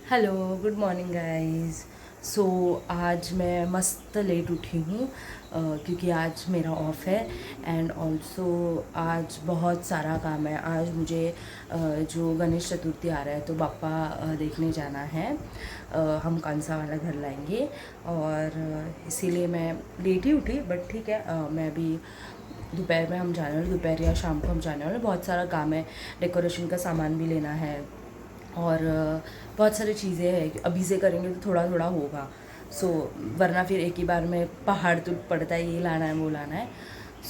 Hello, good morning guys. So आज मैं मस्त लेट उठी हूँ क्योंकि आज मेरा ऑफ है एंड ऑल्सो आज बहुत सारा काम है। आज मुझे जो गणेश चतुर्थी आ रहा है तो बापा देखने जाना है। हम कंसा वाला घर लाएंगे और इसीलिए मैं लेट ही उठी, बट ठीक है। मैं भी दोपहर में हम जाने वाले, दोपहर या शाम को हम जाने वाले। बहुत सारा काम है, डेकोरेशन का सामान भी लेना है और बहुत सारी चीज़ें हैं कि अभी से करेंगे तो थोड़ा थोड़ा होगा। सो वरना फिर एक ही बार में पहाड़ टूट पड़ता है, ये लाना है वो लाना है।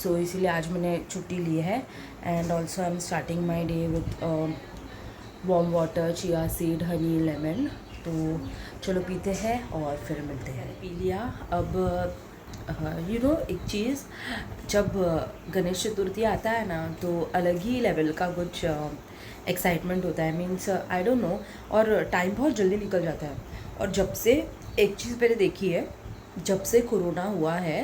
सो इसीलिए आज मैंने छुट्टी ली है and also I am starting my day with warm water, chia seed, Honey, lemon. तो चलो पीते हैं और फिर मिलते हैं। पी लिया। अब एक चीज़, जब गणेश चतुर्थी आता है ना तो अलग ही लेवल का कुछ एक्साइटमेंट होता है। मीन्स आई डोंट नो, और टाइम बहुत जल्दी निकल जाता है। और जब से एक चीज़ मैंने देखी है, जब से कोरोना हुआ है,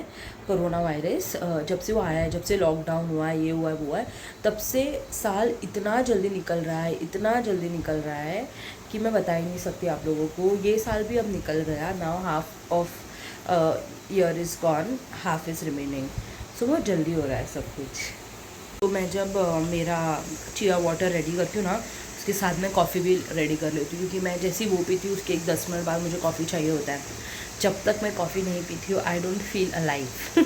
कोरोना वायरस जब से वो आया है, जब से लॉकडाउन हुआ है, ये हुआ है वो हुआ है, तब से साल इतना जल्दी निकल रहा है, इतना जल्दी निकल रहा है कि मैं बता ही नहीं सकती आप लोगों को। ये साल भी अब निकल गया। Now half of year is gone, half is remaining. So बहुत जल्दी हो रहा है सब कुछ। तो मैं जब मेरा चिया वाटर रेडी करती हूँ ना, उसके साथ में कॉफ़ी भी रेडी कर लेती हूँ, क्योंकि मैं जैसी वो पीती हूँ उसके 10 मिनट बाद मुझे कॉफ़ी चाहिए होता है। जब तक मैं कॉफ़ी नहीं पीती हूँ आई डोंट फील अलाइव।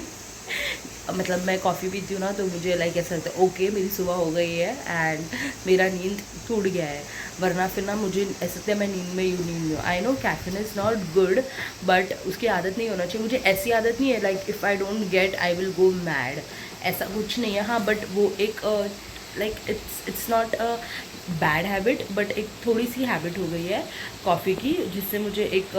मतलब मैं कॉफ़ी पीती हूँ ना तो मुझे लाइक ऐसा लगता है ओके मेरी सुबह हो गई है एंड मेरा नींद टूट गया है। वरना फिर ना मुझे ऐसा लगता है मैं नींद में यूँ नींद में। I know caffeine is not good, but उसकी आदत नहीं होना चाहिए। मुझे ऐसी आदत नहीं है like if I don't get I will go mad, ऐसा कुछ नहीं है। हाँ, बट वो एक like it's not a bad habit, but एक थोड़ी सी हैबिट हो गई है कॉफ़ी की, जिससे मुझे एक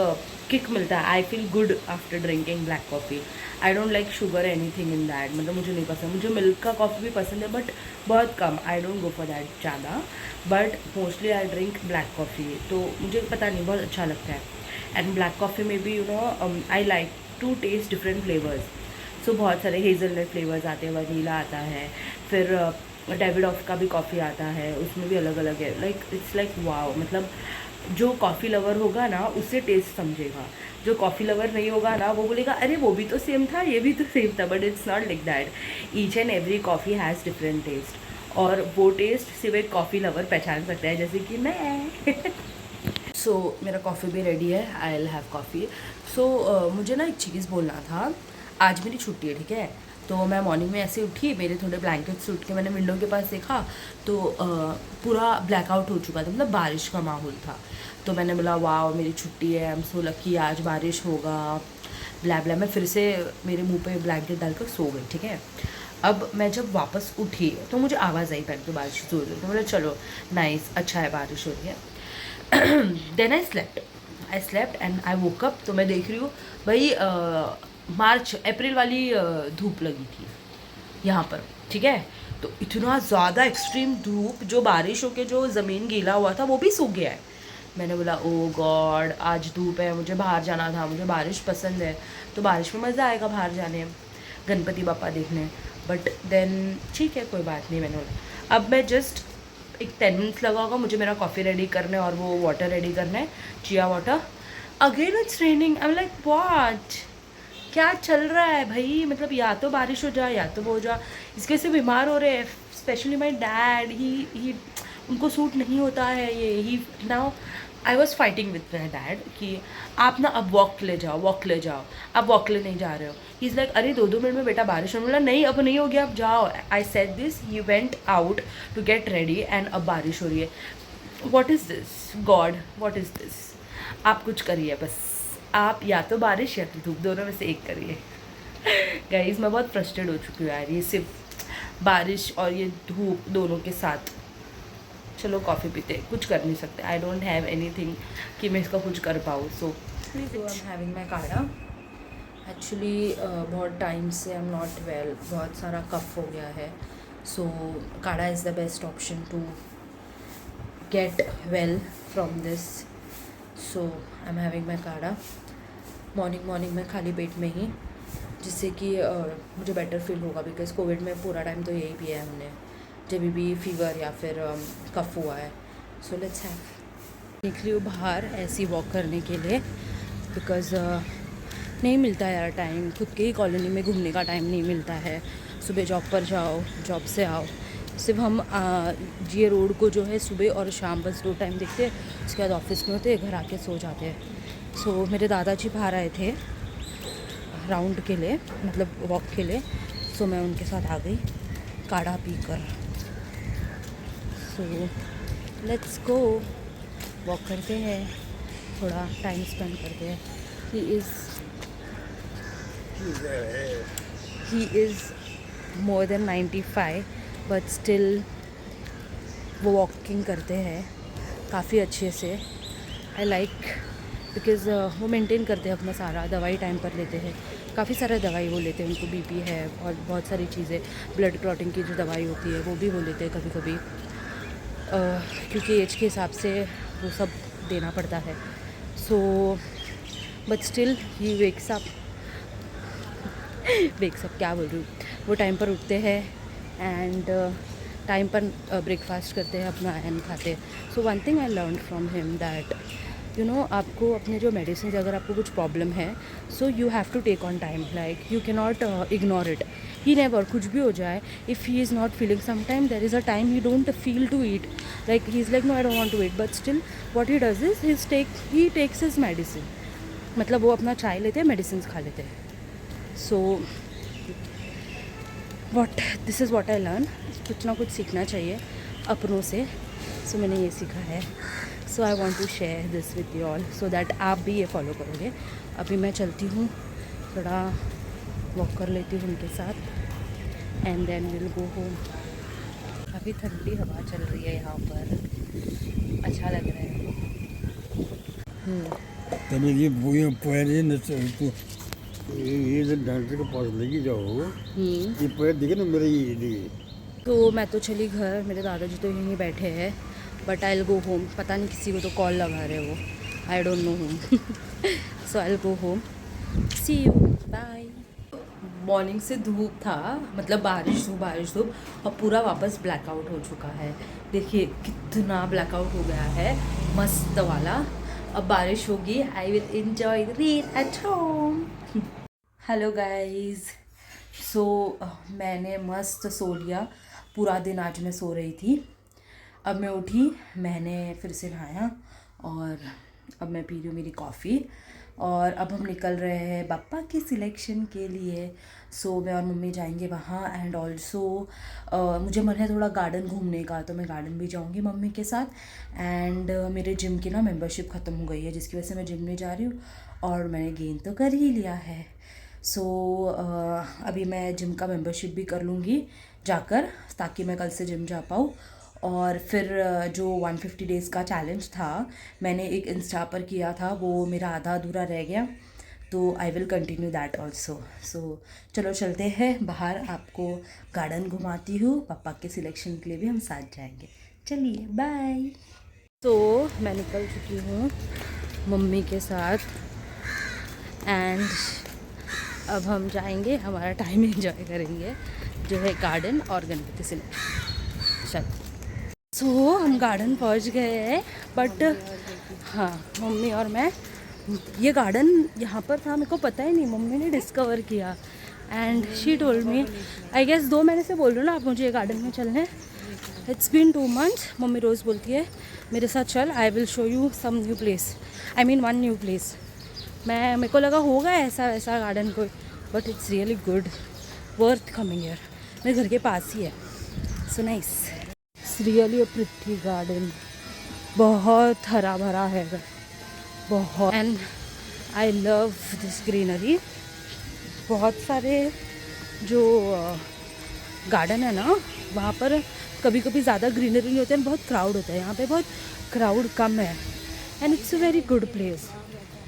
किक मिलता है। I feel good after drinking black coffee. I don't like sugar any thing in that. मतलब मुझे नहीं पसंद। मुझे मिल्क का कॉफ़ी भी पसंद है बट बहुत कम। I don't go for that ज़्यादा, but mostly I drink black coffee. तो मुझे पता नहीं, बहुत अच्छा लगता है। एंड ब्लैक कॉफ़ी में भी I like to taste different flavours. So बहुत सारे हेज़लनट फ्लेवर्स आते हैं, वनीला आता है, फिर डेविडॉफ का भी कॉफ़ी आता है, उसमें भी अलग अलग है। Like it's like wow. मतलब जो कॉफ़ी लवर होगा ना उससे टेस्ट समझेगा, जो कॉफ़ी लवर नहीं होगा ना वो बोलेगा अरे वो भी तो सेम था, ये भी तो सेम था। But it's not like that. Each and every coffee has different taste, और वो टेस्ट सिर्फ एक कॉफ़ी लवर पहचान सकता है, जैसे कि मैं। सो मेरा कॉफ़ी भी रेडी है। I will have coffee. So मुझे ना एक चीज़ बोलना था। आज मेरी छुट्टी है, ठीक है। तो मैं मॉर्निंग में ऐसे उठी, मेरे थोड़े ब्लैंकेट्स उठ के मैंने विंडो के पास देखा तो पूरा ब्लैकआउट हो चुका था, मतलब बारिश का माहौल था। तो मैंने बोला वाह मेरी छुट्टी है, आई एम सो लकी, आज बारिश होगा, ब्लै ब्लै। मैं फिर से मेरे मुंह पे ब्लैंकेट डालकर सो गई, ठीक है। अब मैं जब वापस उठी तो मुझे आवाज़ आई पहले तो बारिश हो रही, तो बोला चलो नाइस, अच्छा है बारिश हो रही है। Then I slept and I woke up. तो मैं देख रही हूँ भाई मार्च अप्रैल वाली धूप लगी थी यहाँ पर, ठीक है। तो इतना ज़्यादा एक्सट्रीम धूप, जो बारिश होके जो ज़मीन गीला हुआ था वो भी सूख गया है। मैंने बोला ओ गॉड, आज धूप है, मुझे बाहर जाना था, मुझे बारिश पसंद है, तो बारिश में मज़ा आएगा बाहर जाने, गणपति बापा देखने। बट देन ठीक है, कोई बात नहीं। मैंने बोला अब मैं जस्ट एक 10 मिनट्स लगा होगा मुझे मेरा कॉफ़ी रेडी करने और वो वाटर रेडी करना है, chia water. Again it's raining. I am like what, क्या चल रहा है भाई। मतलब या तो बारिश हो जाए या तो वो हो जाए। इसके से बीमार हो रहे हैं, स्पेशली माई डैड। ही उनको सूट नहीं होता है ये। ही now I was fighting with my dad कि आप ना अब वॉक ले जाओ, वॉक ले जाओ। आप वॉक ले नहीं जा रहे हो। ही इज़ लाइक अरे 2-2 मिनट में बेटा बारिश होने वाला। नहीं अब नहीं हो गया, अब जाओ। I said this, he went out to get ready and अब बारिश हो रही है। What is this God, what is this. आप कुछ करिए बस, आप या तो बारिश या तो धूप, दोनों में से एक करिए। गाइस मैं बहुत फ्रस्ट्रेट हो चुकी हूँ यार, ये सिर्फ बारिश और ये धूप दोनों के साथ। चलो कॉफ़ी पीते, कुछ कर नहीं सकते। I don't have any thing कि मैं इसका कुछ कर पाऊँ। सो आई एम हैविंग माई काढ़ा। एक्चुअली बहुत टाइम से आई एम नॉट वेल, बहुत सारा कफ हो गया है। So kadha is the best option to get well from this. So I am having my kadha morning में खाली पेट में ही, जिससे कि मुझे बेटर फील होगा। बिकॉज कोविड में पूरा टाइम तो यही पिया है हमने, जब भी फीवर या फिर कफ हुआ है। So let's have. निकली हूँ बाहर ऐसी वॉक करने के लिए बिकॉज़ नहीं मिलता यार टाइम, खुद के ही कॉलोनी में घूमने का टाइम नहीं मिलता है। सुबह जॉब पर जाओ, जॉब से आओ, सिर्फ हम ये रोड को जो है सुबह और शाम बस 2 टाइम देखते हैं, उसके बाद ऑफिस में होते हैं, घर आके सो जाते हैं। सो मेरे दादाजी बाहर आए थे राउंड के लिए, मतलब वॉक के लिए। सो मैं उनके साथ आ गई काढ़ा पी कर। सो लेट्स गो, वॉक करते हैं, थोड़ा टाइम स्पेंड करते हैं। He is more than 95 but still वो वॉकिंग करते हैं काफ़ी अच्छे से। आई लाइक बिकॉज़ वो मेंटेन करते हैं अपना सारा, दवाई टाइम पर लेते हैं, काफ़ी सारा दवाई वो लेते हैं, उनको बीपी है और बहुत सारी चीज़ें, ब्लड क्लॉटिंग की जो दवाई होती है वो भी वो लेते हैं कभी कभी, क्योंकि एज के हिसाब से वो सब देना पड़ता है। So but still he wakes up क्या बोल रही हूँ, वो टाइम पर उठते हैं एंड टाइम पर ब्रेकफास्ट करते हैं अपना एंड खाते हैं। So one thing I learn from him that you know, आपको अपने जो मेडिसिन, अगर आपको कुछ प्रॉब्लम है, so you have to take on time, like you can not ignore it. He never, कुछ भी हो जाए, if he is not feeling, some time there is a time he don't feel to eat, like he is like no I don't want to eat, but still what he does is he takes his medicine, मतलब वो अपना चाय लेते हैं, medicine खा लेते हैं। So this is what I learn, कुछ ना कुछ सीखना चाहिए अपनों से। सो मैंने ये सीखा है। So I want to share this with you all so that आप भी ये फॉलो करोगे। अभी मैं चलती हूँ, थोड़ा वॉक कर लेती हूँ उनके साथ and then will go home. काफ़ी ठंडी हवा चल रही है यहाँ पर, अच्छा लग रहा है। तभी ये पैर ये जो डॉक्टर के पास लेके जाओ, ये पैर दिखे ना मेरे, ये तो मैं तो चली घर, मेरे दादाजी तो यहीं बैठे हैं, but I will go home. पता नहीं किसी को तो कॉल लगा रहे वो, I don't know home. So I will go home, see you, bye. Morning से धूप था, मतलब बारिश धूप, और पूरा वापस ब्लैकआउट हो चुका है। देखिए कितना ब्लैकआउट हो गया है, मस्त वाला। अब बारिश होगी, I will enjoy the rain at home. Hello guys, so मैंने मस्त सो लिया पूरा दिन, आज मैं सो रही थी। अब मैं उठी, मैंने फिर से नहाया और अब मैं पी रही हूँ मेरी कॉफ़ी, और अब हम निकल रहे हैं पापा की सिलेक्शन के लिए। सो मैं और मम्मी जाएंगे वहाँ, एंड ऑल्सो मुझे मन है थोड़ा गार्डन घूमने का, तो मैं गार्डन भी जाऊँगी मम्मी के साथ। एंड मेरे जिम की ना मेंबरशिप ख़त्म हो गई है, जिसकी वजह से मैं जिम नहीं जा रही हूँ, और मैंने गेन तो कर ही लिया है। सो अभी मैं जिम का मेंबरशिप भी कर लूँगी जाकर, ताकि मैं कल से जिम जा पाऊँ। और फिर जो 150 डेज़ का चैलेंज था, मैंने एक इंस्टा पर किया था, वो मेरा आधा अधूरा रह गया, तो I will continue that also. So चलो चलते हैं बाहर, आपको गार्डन घुमाती हूँ, पापा के सिलेक्शन के लिए भी हम साथ जाएंगे। चलिए बाय। तो मैं निकल चुकी हूँ मम्मी के साथ, एंड अब हम जाएंगे, हमारा टाइम एंजॉय करेंगे, जो है गार्डन और गणपति सिलेक्शन। चलो, सो हम गार्डन पहुंच गए हैं, बट हाँ, मम्मी और मैं, ये गार्डन यहाँ पर था, मेरे को पता ही नहीं, मम्मी ने डिस्कवर किया and she told me, I guess 2 महीने से बोल रही हूँ ना आप मुझे ये गार्डन में चलने। It's been 2 months। मम्मी रोज़ बोलती है मेरे साथ चल, I will show you some new place, I mean 1 new place. मेरे को लगा होगा ऐसा वैसा गार्डन कोई, but it's really good, worth coming here, मेरे घर के पास ही है। So nice, it's really a pretty garden, बहुत हरा भरा है बहुत, and I love this greenery. बहुत सारे जो गार्डन है ना, वहाँ पर कभी कभी ज़्यादा ग्रीनरी नहीं होती है, बहुत क्राउड होता है, यहाँ पे बहुत क्राउड कम है, and it's a very good place,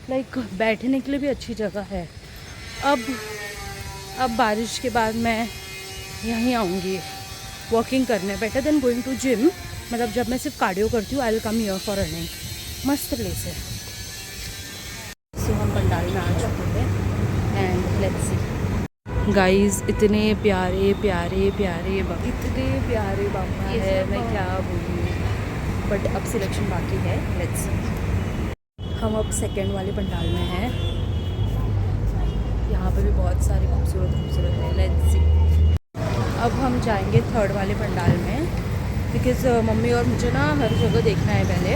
like बैठने के लिए भी अच्छी जगह है। अब बारिश के बाद मैं यहीं आऊँगी वॉकिंग करने, better than going to gym. मतलब जब मैं सिर्फ कार्डियो करती हूँ, I will come here for running, मस्त प्लेस है। सो हम पंडाल में आ चुके हैं, एंड लेट्स सी गाइस, इतने प्यारे प्यारे प्यारे इतने प्यारे बाबा है, मैं क्या बोलूँ, बट अब सिलेक्शन बाकी है, लेट्स सी। हम अब सेकेंड वाले पंडाल में हैं। यहाँ पे भी बहुत सारे खूबसूरत है, लेट्स सी। अब हम जाएंगे थर्ड वाले पंडाल में, बिकॉज़ मम्मी और मुझे ना हर जगह देखना है पहले,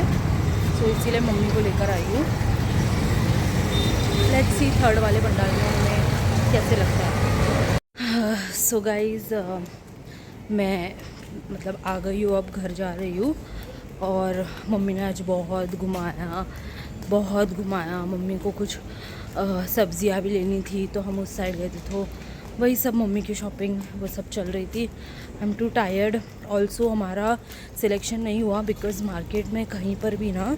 सो इसीलिए मम्मी को लेकर आई हूँ। लेट्स सी थर्ड वाले पंडाल में हमें कैसे लगता है। सो गाइज़ मैं मतलब आ गई हूँ, अब घर जा रही हूँ। और मम्मी ने आज बहुत घुमाया। मम्मी को कुछ सब्जियाँ भी लेनी थी, तो हम उस साइड गए थे, तो वही सब मम्मी की शॉपिंग वो सब चल रही थी। I am to tired. Also हमारा सिलेक्शन नहीं हुआ बिकॉज़ मार्केट में कहीं पर भी ना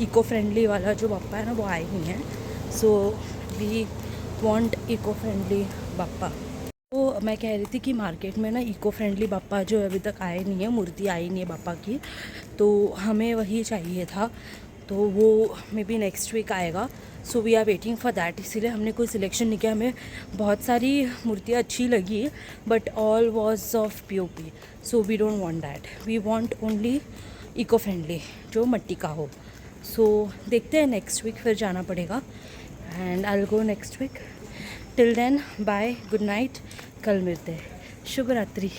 इको फ्रेंडली वाला जो बाप्पा है ना वो आए नहीं है। So we want eco friendly Bappa. तो मैं कह रही थी कि मार्केट में ना इको फ्रेंडली बाप्पा जो अभी तक आए नहीं है, मूर्ति आई नहीं है बाप्पा की, तो हमें वही चाहिए था। तो वो मे बी नेक्स्ट वीक आएगा। So we are waiting for that. इसीलिए हमने कोई सिलेक्शन नहीं किया। हमें बहुत सारी मूर्तियाँ अच्छी लगी, but all was of POP। So we don't want that. We want only eco friendly जो मट्टी का हो। सो देखते हैं, नेक्स्ट वीक फिर जाना पड़ेगा and I will go next week. Till then bye, good night, कल मिलते हैं, शुभ रात्रि।